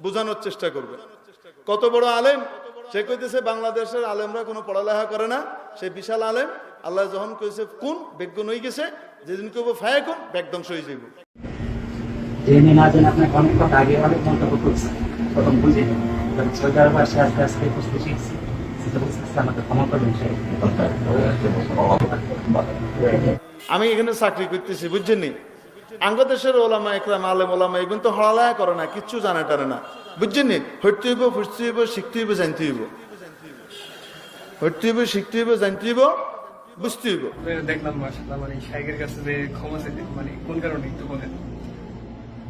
বোঝানোর চেষ্টা করবে। কত বড় আলেম সে কইতেছে বাংলাদেশের আলেমরা কোনো পড়ালেখা করে না, সে বিশাল আলেম। আল্লাহ যখন কইছে কোন বেগুন হয়ে গেছে, যেদিন কইব ফায়া কোন ব্যাগ ধ্বংস হয়ে যাইব। জেনে না জেনে আপনাকে অনেক কথা আগে অনেক মন্তব্য করছে, প্রথম বুঝিনি, সৌদি আরব আসে আস্তে আস্তে বুঝতে শিখছি। আমাকে ক্ষমা করবেন। আমি এখানে চাকরি করতেছি, বুঝছেন, আঙ্গদেশের ওলামা একরাম আলেম ওলামা এগুলো তো হড়ালেখা করে না, কিচ্ছু জানে টানে না, বুঝছেন। হইতে হইব, ফুটতে হইব, শিখতে হইব, জানতে হইব। হইতে হইব, শিখতে হইব, জানতে হইব, বুঝতে হইব। দেখলাম মাশাআল্লাহ, মানে শাইখের কাছে যে ক্ষমা চাইতে, মানে কোন কারণে একটু বলেন।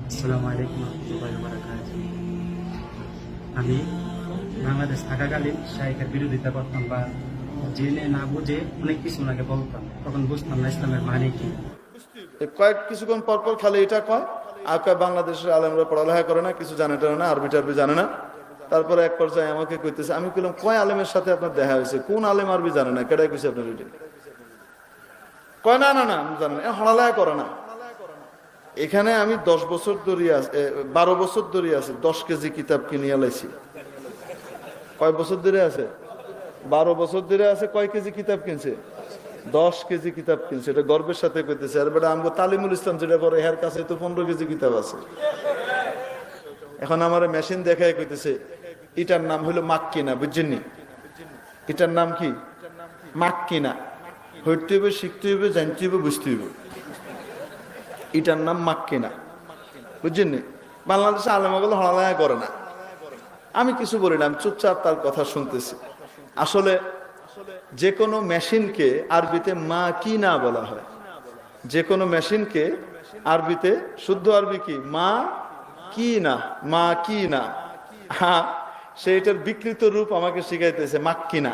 আসসালামু আলাইকুম ওয়া রাহমাতুল্লাহি ওয়া বারাকাতুহু। আমি বাংলাদেশ থাকাকালীন শাইখের বিরোধিতা করতাম বা জেনে না বুঝে অনেক কিছু ওনাকে বলতাম, তখন বুঝতাম না ইসলামের মানে কি। কয়েক কিছুক্ষণ পরপর খালি এটা কয়, আর কয় বাংলাদেশের আলেমরা পড়ালেখা করে না, কিছু জানে টানে না, আরবি টারবি জানে না। তারপরে এক পর্যায়ে আমাকে কইতেছে, আমি কইলাম কয় আলেমের সাথে আপনার দেখা হয়েছে, কোন আলেম আরবি জানে না, কেটাই কইছে আপনার এটা? কয় না না না জানে না, হড়ালেখা করে না। এখানে আমি 10 বছর ধরে 12 বছর ধরে আছে, 10 কেজি কিতাব কিনিয়া লাইছি। কয় বছর ধরে আছে? 12 বছর ধরে আছে। কয় কেজি কিতাব কিনছে? 10 কেজি কিতাব কিনছে। এটা গর্বের সাথে কইতেছে। আর বেটা আমগো তালিমুল ইসলাম যেটা করে এর কাছে তো 15 কেজি কিতাব আছে। এখন আমার মেশিন দেখায় কইতেছে এটার নাম হলো মাক্কিনা, বুঝছেন? এটার নাম কি? মাক্কিনা। হইতে হইবে, শিখতে হইবে, জানতে হইবে, বুঝতে হইবে। এটার নাম মাক্কিনা, বুঝছেন? বাংলাদেশে আলেমাগুলো হড়ালেখা করে না। আমি কিছু বলি না, আমি চুপচাপ তার কথা শুনতেছি। আসলে যে কোনো মেশিনকে আরবিতে মা কি না বলা হয়। যে কোনো মেশিনকে আরবিতে শুদ্ধ আরবি কি? মা কি না, মা কি না। হ্যাঁ, সেইটার বিকৃত রূপ আমাকে শিখাইতেছে মাক্কিনা।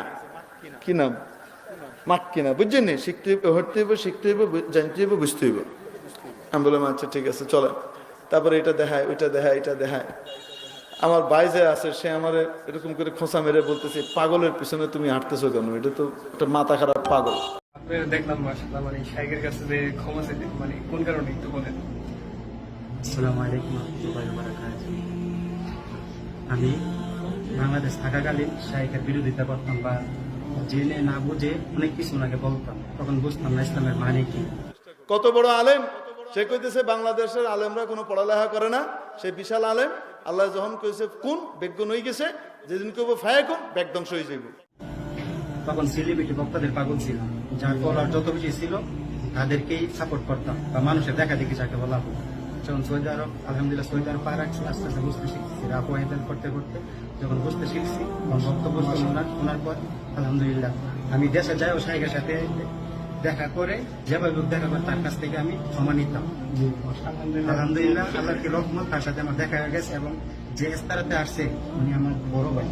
কি নাম? মাক্কিনা, বুঝছেন? শিখতে হইবে, হইতে হইবে, শিখতে হইবে, জানতে হইবে, বুঝতে হইবে। আমি বললাম আচ্ছা ঠিক আছে চলেন। তারপরে এটা দেখায়, ওইটা দেখায়, এটা দেখায়। আমার ভাই যে আছে সে আমার এরকম করে খোঁচা মেরে বলতেছে, পাগলের পিছনে তুমি হাঁটতেছো কেন? এটা তো একটা মাথা খারাপ পাগল। দেখলাম মাশাআল্লাহ, মানে শাইখের কাছে যে ক্ষমা চাইতে, মানে কোন কারণে একটু বলেন। আসসালামু আলাইকুম ওয়া রাহমাতুল্লাহি ওয়া বারাকাতুহু। আমি বাংলাদেশ থাকাকালীন শাইখের বিরোধিতা করতাম বা জেনে না বুঝে অনেক কিছু ওনাকে বলতাম, তখন বুঝতাম না ইসলামের মানে কি। কত বড় আলেম সে কইতেছে বাংলাদেশের আলেমরা কোনো পড়ালেখা করে না, সে বিশাল আলেম। আল্লাহ যখন কইছে কোন বেগুন হয়ে গেছে, যেদিন কইব ফায়া কোন ব্যাগ ধ্বংস হয়ে যাইব। তখন সেলিব্রিটি বক্তাদের পাগল ছিল, যার ফলোয়ার যত বেশি ছিল তাদেরকেই সাপোর্ট করতাম বা মানুষের দেখা দেখি যাকে বলা হতো। যখন সৌদি আরব, আলহামদুলিল্লাহ সৌদি আরব পা রাখছি, আস্তে আস্তে বুঝতে শিখছি। রাফ ওয়াইদান করতে করতে যখন বুঝতে শিখছি, তখন বক্তব্য শোনার পর আলহামদুলিল্লাহ আমি দেশে যাইও শাইখের সাথে দেখা করে যেভাবে লোক দেখা করে তার কাছ থেকে আমি ক্ষমা নিতাম। আলহামদুলিল্লাহ আল্লাহর কি রহমত, তার সাথে আমার দেখা হয়ে গেছে এবং যে স্তরেতে আসছে উনি আমার বড় ভাই।